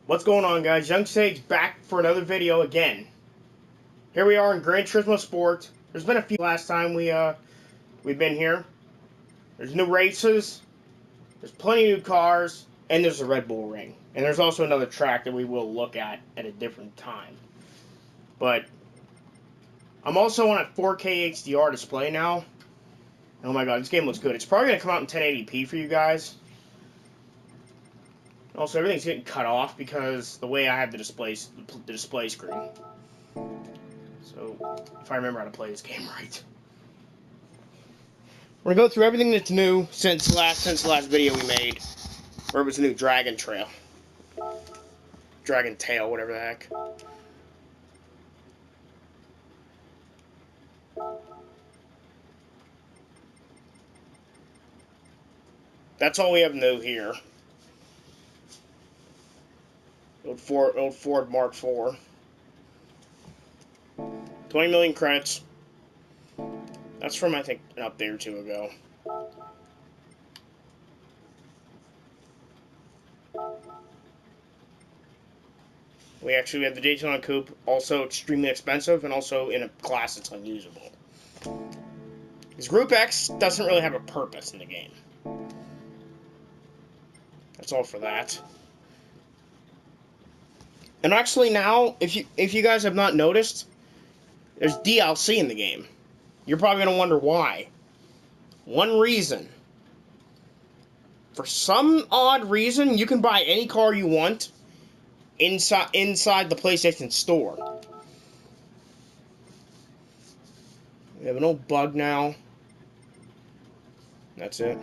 What's going on, guys? Young Sage back for another video again. Here we are in Gran Turismo Sport. There's been a few last time we've been here. There's new races, there's plenty of new cars, and there's a Red Bull Ring. And there's also another track that we will look at a different time. But I'm also on a 4K HDR display now. Oh my god, this game looks good. It's probably going to come out in 1080p for you guys. Also, everything's getting cut off because the way I have the display screen. So, if I remember how to play this game right. We're gonna go through everything that's new since the last video we made, where it was a new Dragon Tail, whatever the heck. That's all we have new here. Old Ford Mark IV. 20 million credits. That's from, I think, an update or two ago. We actually have the Daytona Coupe, also extremely expensive, and also in a class that's unusable. Because Group X doesn't really have a purpose in the game. That's all for that. And actually now, if you guys have not noticed, there's DLC in the game. You're probably going to wonder why. One reason. For some odd reason, you can buy any car you want inside the PlayStation Store. We have an old bug now. That's it.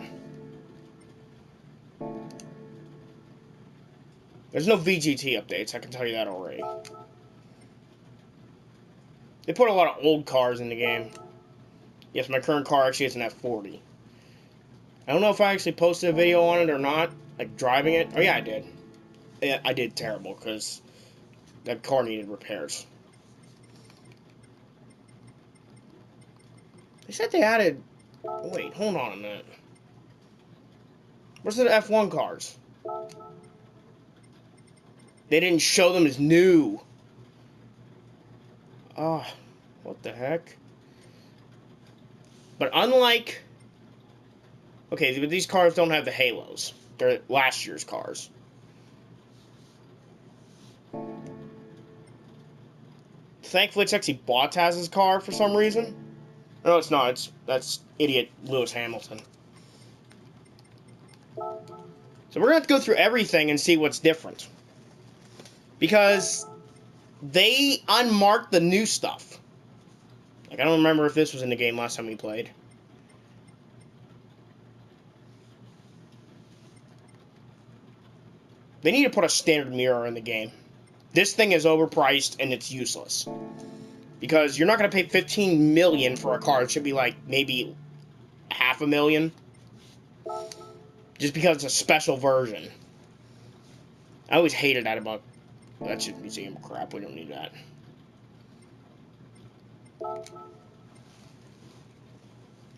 There's no VGT updates, I can tell you that already. They put a lot of old cars in the game. Yes, my current car actually is an F40. I don't know if I actually posted a video on it or not, like driving it. Oh yeah, I did. Yeah, I did terrible, because that car needed repairs. They said they added... Wait, hold on a minute. Where's the F1 cars? They didn't show them as new. Ah, what the heck? But unlike... Okay, but these cars don't have the halos. They're last year's cars. Thankfully, it's actually Bottas's car for some reason. No, it's not. That's idiot Lewis Hamilton. So we're going to have to go through everything and see what's different. Because they unmarked the new stuff. Like, I don't remember if this was in the game last time we played. They need to put a standard mirror in the game. This thing is overpriced and it's useless. Because you're not going to pay $15 million for a car. It should be like maybe $500,000. Just because it's a special version. I always hated that about... That's just museum crap. We don't need that.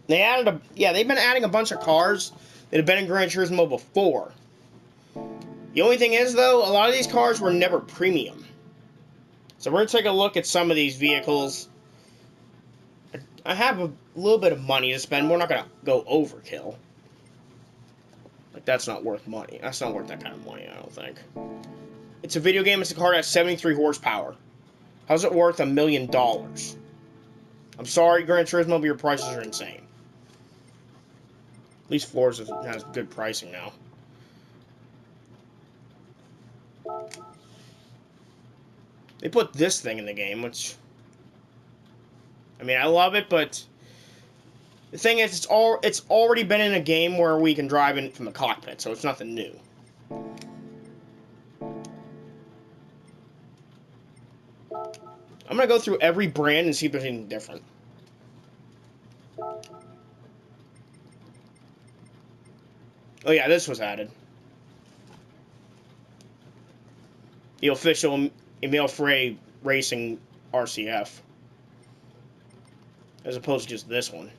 They added a... Yeah, they've been adding a bunch of cars that have been in Gran Turismo before. The only thing is, though, a lot of these cars were never premium. So we're going to take a look at some of these vehicles. I have a little bit of money to spend. We're not going to go overkill. Like, that's not worth money. That's not worth that kind of money, I don't think. It's a video game. It's a car that has 73 horsepower. How's it worth $1 million? I'm sorry, Gran Turismo, but your prices are insane. At least Forza has good pricing now. They put this thing in the game, which... I mean, I love it, but... The thing is, it's already been in a game where we can drive in from the cockpit, so it's nothing new. I'm going to go through every brand and see if there's anything different. Oh yeah, this was added. The official Emile Frey Racing RCF. As opposed to just this one.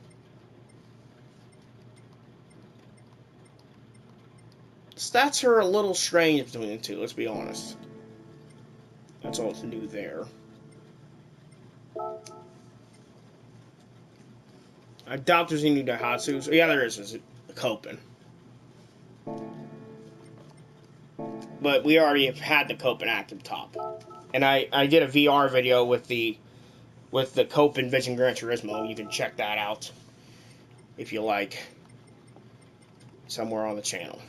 Stats are a little strange between the two, let's be honest. That's all that's new there. I doubt there's any Daihatsus. Yeah, there is. Is a Copen. But we already have had the Copen active top. And I did a VR video with the Copen Vision Gran Turismo. You can check that out if you like. Somewhere on the channel.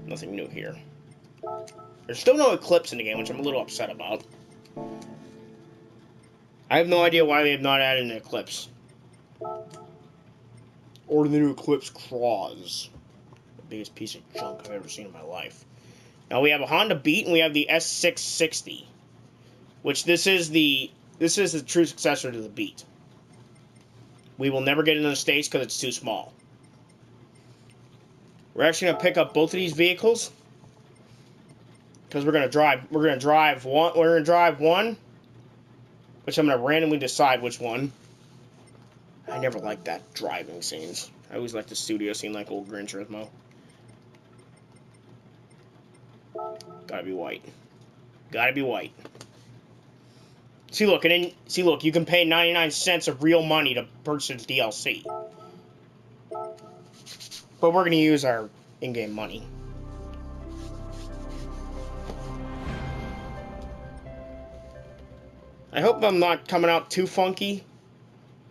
Nothing new here. There's still no Eclipse in the game, which I'm a little upset about. I have no idea why they have not added an Eclipse. Or the new Eclipse Cross. The biggest piece of junk I've ever seen in my life. Now we have a Honda Beat and we have the S660. Which this is the true successor to the Beat. We will never get into the States because it's too small. We're actually gonna pick up both of these vehicles. Because we're gonna drive one, which I'm gonna randomly decide which one. I never liked that driving scenes. I always liked the studio scene like old Gran Turismo. Gotta be white. Gotta be white. See, look, you can pay 99 cents of real money to purchase DLC. But we're gonna use our in-game money. I hope I'm not coming out too funky,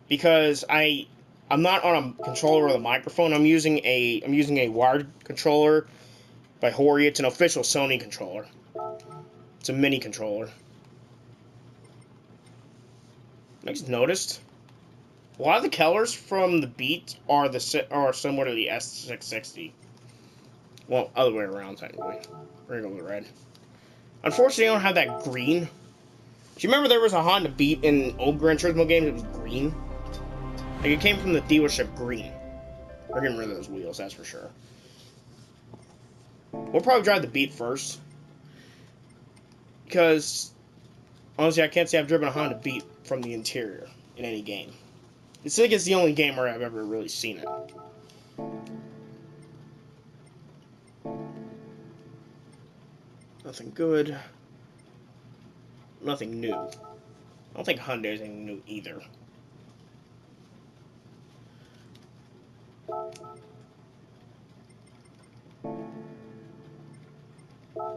because I'm not on a controller with a microphone. I'm using a wired controller by Hori. It's an official Sony controller. It's a mini controller. I just noticed a lot of the colors from the Beat are similar to the S660. Well, other way around technically. We're gonna go with red. Unfortunately, I don't have that green. Do you remember there was a Honda Beat in old Gran Turismo games that was green? Like, it came from the dealership green. We're getting rid of those wheels, that's for sure. We'll probably drive the Beat first. Because, honestly, I can't say I've driven a Honda Beat from the interior in any game. It's like it's the only game where I've ever really seen it. Nothing good. Nothing new. I don't think Hyundai is anything new either.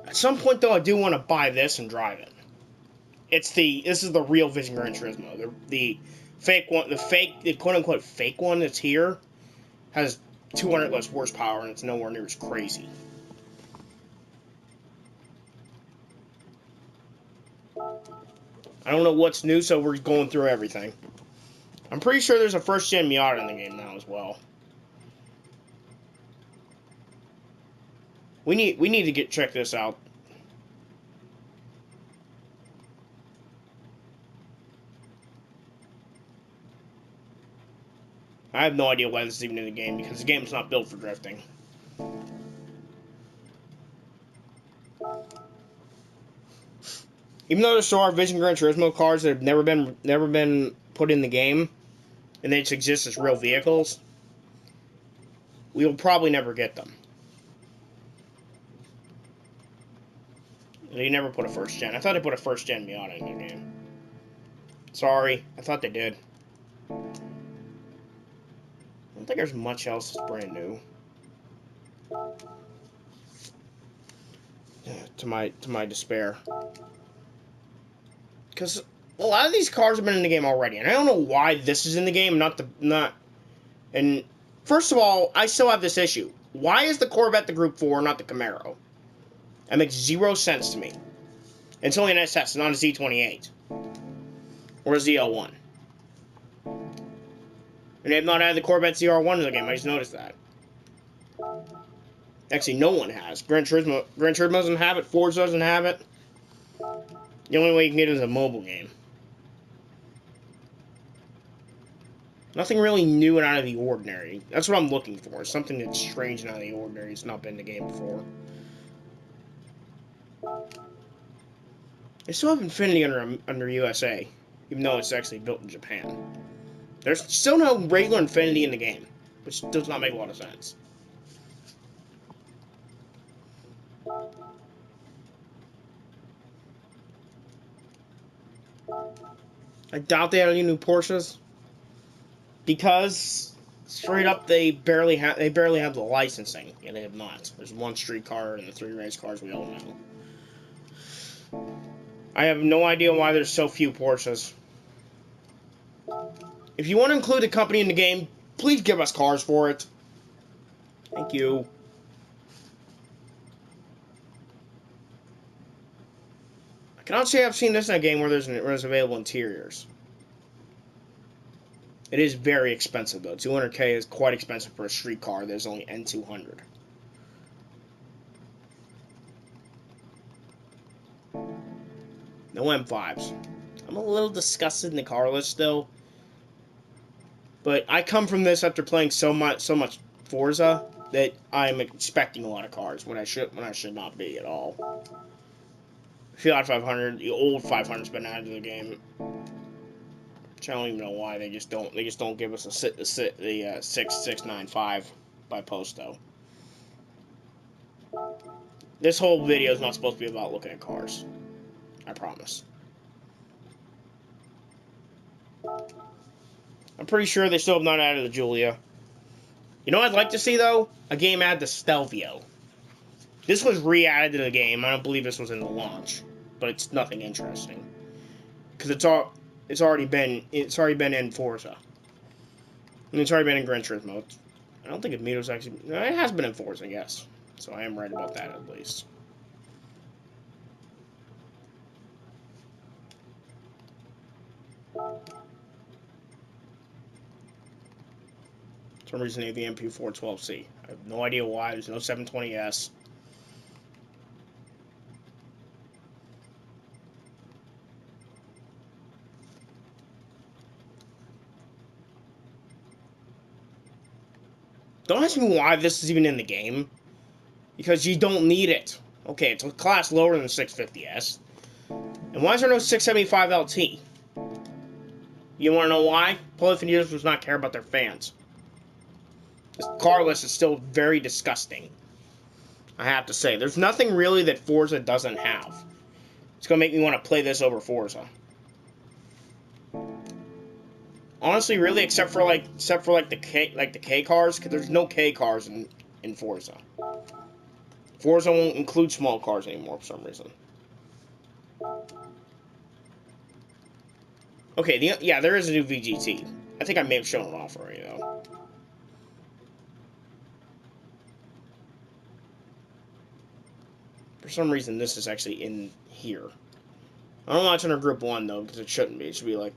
At some point, though, I do want to buy this and drive it. This is the real Vision Gran Turismo. The fake one, the quote-unquote fake one that's here, has 200 less horsepower and it's nowhere near as crazy. I don't know what's new, so we're going through everything. I'm pretty sure there's a first-gen Miata in the game now as well. We need to check this out. I have no idea why this is even in the game, because the game's not built for drifting. Even though there still are Vision Gran Turismo cars that have never been put in the game, and they just exist as real vehicles, we will probably never get them. They never put a first gen. I thought they put a first gen Miata in the game. Sorry, I thought they did. I don't think there's much else that's brand new. To my despair. Because a lot of these cars have been in the game already, and I don't know why this is in the game, and first of all, I still have this issue. Why is the Corvette the Group 4, not the Camaro? That makes zero sense to me. It's only an SS, not a Z28. Or a ZL1. And they have not added the Corvette ZR1 in the game, I just noticed that. Actually, no one has. Gran Turismo doesn't have it, Forza doesn't have it. The only way you can get it is a mobile game. Nothing really new and out of the ordinary. That's what I'm looking for. Something that's strange and out of the ordinary. It's not been in the game before. They still have Infinity under USA, even though it's actually built in Japan. There's still no regular Infinity in the game, which does not make a lot of sense. I doubt they had any new Porsches because straight up they barely have the licensing. Yeah, they have not. There's one street car and the 3 race cars we all know. I have no idea why there's so few Porsches. If you want to include the company in the game, please give us cars for it. Thank you. I cannot say I've seen this in a game where there's available interiors. It is very expensive though. 200K is quite expensive for a street car. There's only N200. No M5s. I'm a little disgusted in the car list still. But I come from this after playing so much Forza that I'm expecting a lot of cars when I should not be at all. Fiat 500, the old 500's been added to the game. Which I don't even know why they just don't give us the 6695 by Posto. This whole video is not supposed to be about looking at cars. I promise. I'm pretty sure they still have not added the Giulia. You know what I'd like to see, though? A game add the Stelvio. This was re-added to the game. I don't believe this was in the launch. But it's nothing interesting. Because it's already been in Forza. And it's already been in Gran Turismo. I don't think Mito's actually... It has been in Forza, yes. So I am right about that, at least. For some reason they have the MP412C. I have no idea why. There's no 720S. Don't ask me why this is even in the game. Because you don't need it. Okay, it's a class lower than the 650S. And why is there no 675 LT? You want to know why? Polyphony does not care about their fans. This car list is still very disgusting. I have to say. There's nothing really that Forza doesn't have. It's going to make me want to play this over Forza. Honestly, really, except for the K cars, because there's no K cars in Forza. Forza won't include small cars anymore for some reason. Okay, yeah, there is a new VGT. I think I may have shown it off already, though. For some reason, this is actually in here. I don't know why it's under Group 1, though, because it shouldn't be. It should be like,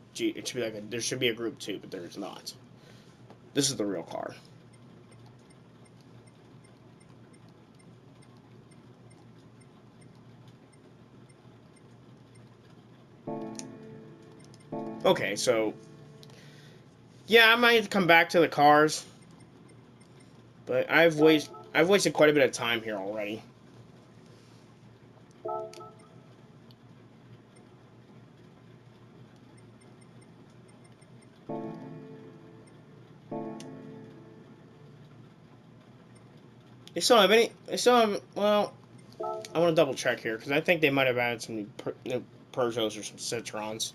there should be a Group 2, but there is not. This is the real car. Okay, so... Yeah, I might come back to the cars. But I've wasted quite a bit of time here already. They still have any... They still have... Well... I want to double check here, because I think they might have added some new Peugeots or some Citroens.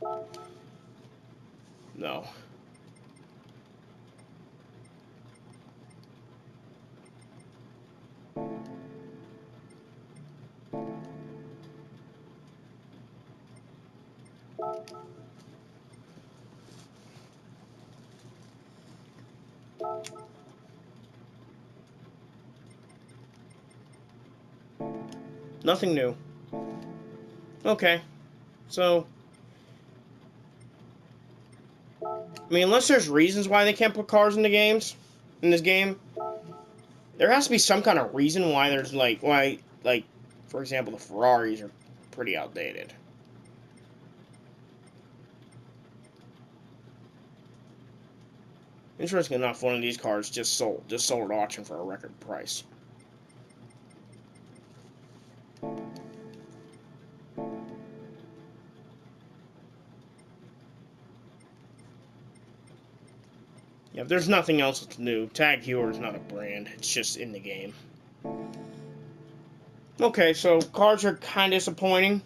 No. Nothing new. Okay. So... I mean, unless there's reasons why they can't put cars in this game, there has to be some kind of reason why there's, for example, the Ferraris are pretty outdated. Interesting enough, one of these cars just sold at auction for a record price. Yeah, if there's nothing else that's new, Tag Heuer is not a brand. It's just in the game. Okay, so cars are kind of disappointing.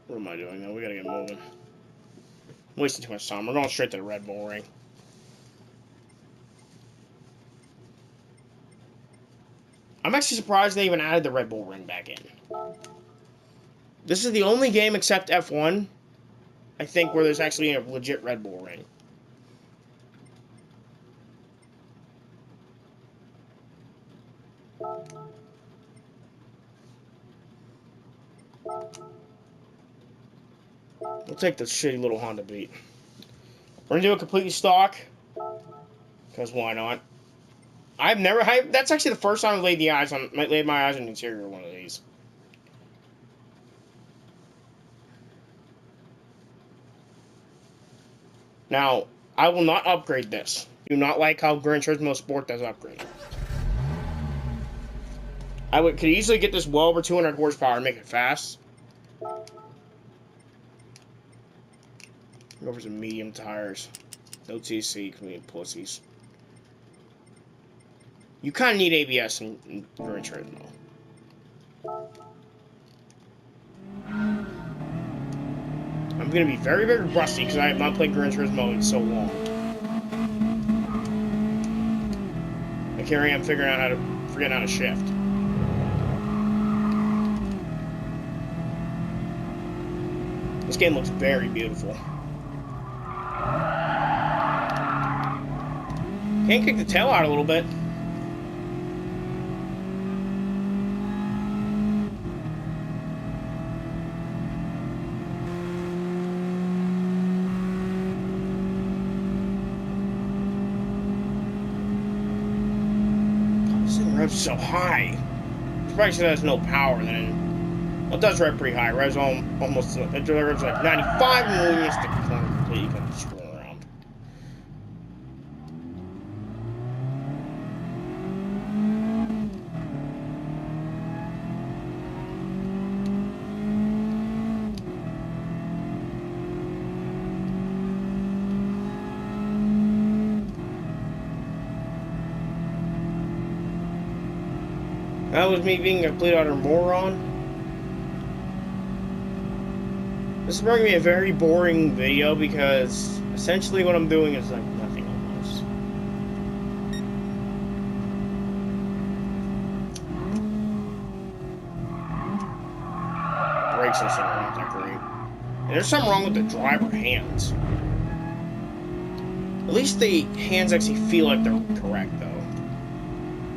What am I doing though? We gotta get moving. I'm wasting too much time. We're going straight to the Red Bull Ring. I'm actually surprised they even added the Red Bull Ring back in. This is the only game except F1, I think, where there's actually a legit Red Bull Ring. We'll take this shitty little Honda Beat. We're gonna do it completely stock, because why not? That's actually the first time I've laid my eyes on the interior of one of these. Now, I will not upgrade this. Do not like how Gran Turismo Sport does upgrade. Could easily get this well over 200 horsepower and make it fast. Go for some medium tires. No TC, can be pussies. You kind of need ABS in Gran Turismo. I'm going to be very, very rusty because I have not played Gran Turismo in so long. Like here I am forgetting how to shift. This game looks very beautiful. Can kick the tail out a little bit. Revs so high. It's probably because it has no power then. Well, it does rev pretty high. Revs almost it revs like 95 and when you stick the corner completely, you can screw around. That was me being a complete utter moron. This is probably going to be a very boring video because essentially what I'm doing is like nothing almost. Brakes and stuff aren't that great. And there's something wrong with the driver hands. At least the hands actually feel like they're correct though.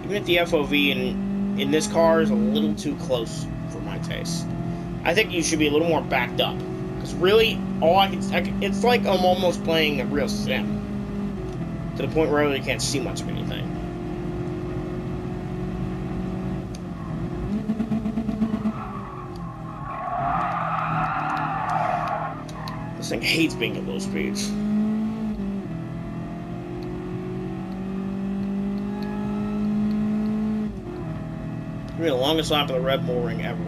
Even if the FOV in this car is a little too close for my taste. I think you should be a little more backed up. Because really, it's like I'm almost playing a real sim. To the point where I really can't see much of anything. This thing hates being at low speeds. It'll be the longest lap of the Red Bull Ring ever.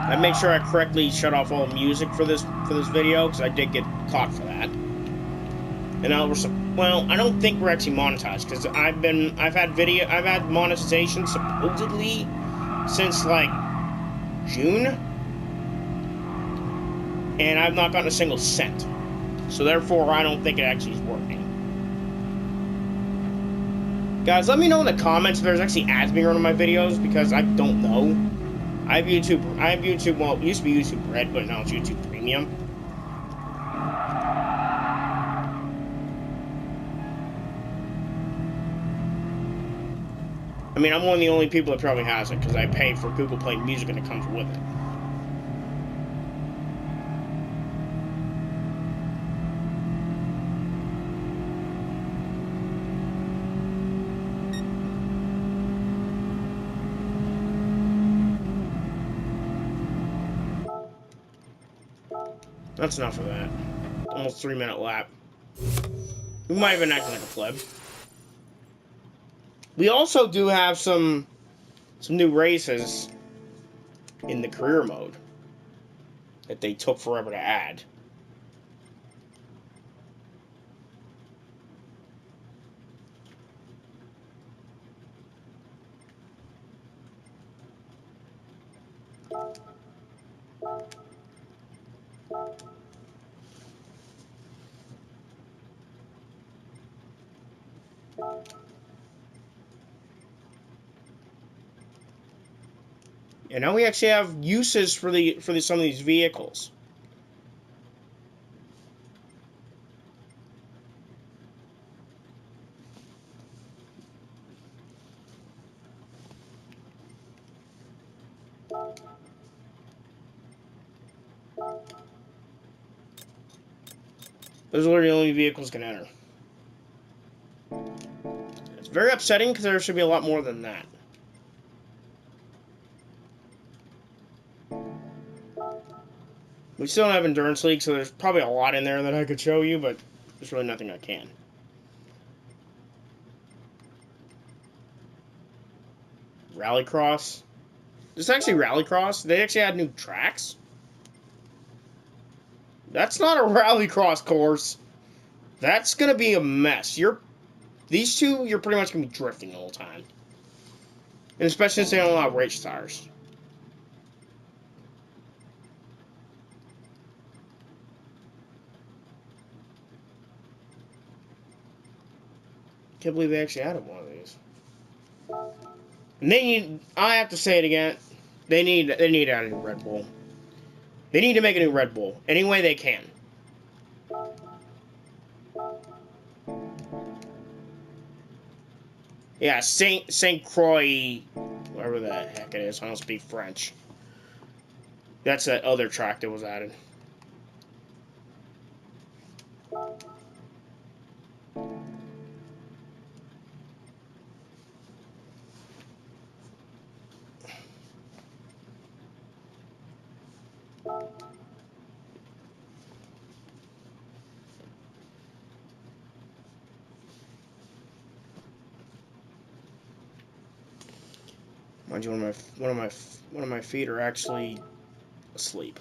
I made sure I correctly shut off all music for this video because I did get caught for that. And now I don't think we're actually monetized because I've had monetization supposedly since like June, and I've not gotten a single cent. So therefore, I don't think it actually is working. Guys, let me know in the comments if there's actually ads being run on my videos because I don't know. I have YouTube, well, it used to be YouTube Red, but now it's YouTube Premium. I mean, I'm one of the only people that probably has it, because I pay for Google Play Music and it comes with it. That's enough of that. Almost 3-minute lap. We might have been acting like a pleb. We also do have some new races in the career mode that they took forever to add. And now we actually have uses for some of these vehicles. Those are the only vehicles can enter. It's very upsetting because there should be a lot more than that. We still don't have Endurance League, so there's probably a lot in there that I could show you, but there's really nothing I can. Rallycross. This is actually Rallycross. They actually had new tracks. That's not a Rallycross course. That's gonna be a mess. These two, you're pretty much gonna be drifting the whole time. And especially since they don't allow race tires. Can't believe they actually added one of these. And I have to say it again, they need to add a new Red Bull. They need to make a new Red Bull any way they can. Yeah, Saint Croix, whatever the heck it is. I don't speak French. That's that other track that was added. Mind you, one of my feet are actually asleep.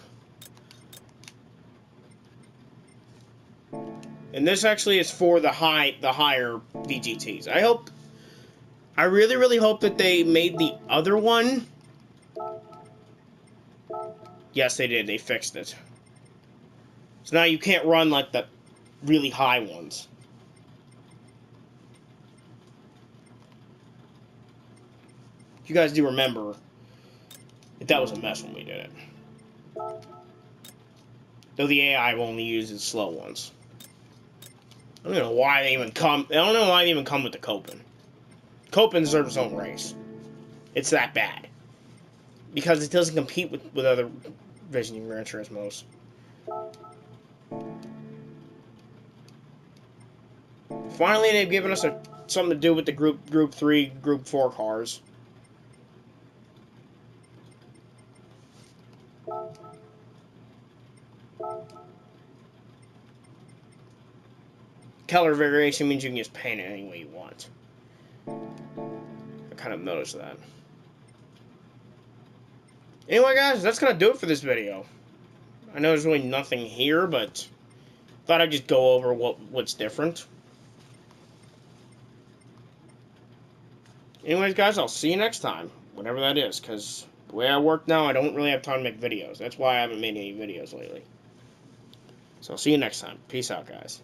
And this actually is for the higher VGTs. I really hope that they made the other one. Yes, they did. They fixed it. So now you can't run like the really high ones. You guys do remember that was a mess when we did it. Though the AI only uses slow ones. I don't know why they even come. I don't know why they even come with the Copen. Copen deserves its own race. It's that bad. Because it doesn't compete with other Vision and Gran Turismos. Finally, they've given us something to do with the Group 3, Group 4 cars. Color variation means you can just paint it any way you want. I kind of noticed that. Anyway, guys, that's going to do it for this video. I know there's really nothing here, but thought I'd just go over what's different. Anyways, guys, I'll see you next time, whatever that is, because the way I work now, I don't really have time to make videos. That's why I haven't made any videos lately. So I'll see you next time. Peace out, guys.